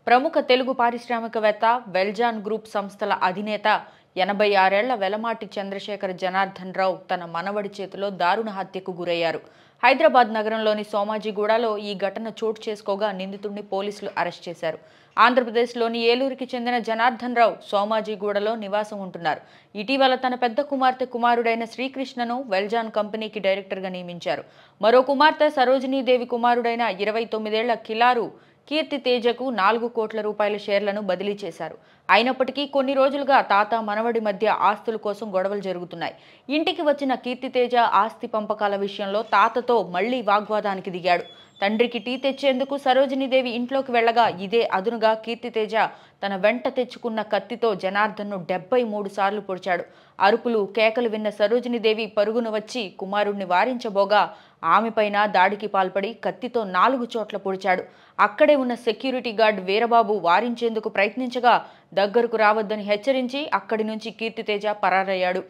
ప్రముఖ తెలుగు పారిశ్రామికవేత్త వెల్జాన్ గ్రూప్ సంస్థల అధినేత 86 ఏళ్ల వెలమాటి చంద్రశేఖర్ జనార్దన్ రావు తన మనవడి చేతిలో దారుణ హత్యకు గురయ్యారు. హైదరాబాద్ నగరంలోని సోమాజిగూడలో ఈ ఘటన చోటు చేసుకోగా నిందితుడిని పోలీసులు అరెస్ట్ చేశారు. ఆంధ్రప్రదేశ్లోని ఏలూరుకి చెందిన జనార్దన్ రావు సోమాజిగూడలో నివాసం ఉంటున్నారు. ఇటీవల తన పెద్ద కుమారుడైన శ్రీకృష్ణను వెల్జాన్ కంపెనీకి డైరెక్టర్గా నియమించారు. మరో కుమార్తె సరోజినీదేవి కుమారుడైన 29 ఏళ్ల కిలారు కీర్తి తేజకు 4 కోట్ల రూపాయల షేర్లను బదిలీ చేశారు. అయినప్పటికీ కొన్ని రోజులుగా తాత మనవడి మధ్య ఆస్తుల కోసం గొడవలు జరుగుతున్నాయి. ఇంటికి వచ్చిన కీర్తి తేజ ఆస్తి పంపకాల విషయంలో తాతతో మళ్లీ వాగ్వాదానికి దిగాడు. తండ్రికి టీ తెచ్చేందుకు సరోజినీదేవి ఇంట్లోకి వెళ్లగా ఇదే అదునుగా కీర్తి తేజ తన వెంట తెచ్చుకున్న కత్తితో జనార్దన్ను 73 సార్లు పొడిచాడు. అరుపులు కేకలు విన్న సరోజినీదేవి పరుగున వచ్చి కుమారుడిని వారించబోగా ఆమెపైన దాడికి పాల్పడి కత్తితో 4 చోట్ల పొడిచాడు. అక్కడే ఉన్న సెక్యూరిటీ గార్డ్ వీరబాబు వారించేందుకు ప్రయత్నించగా దగ్గరకు రావద్దని హెచ్చరించి అక్కడి నుంచి కీర్తి తేజ పరారయ్యాడు.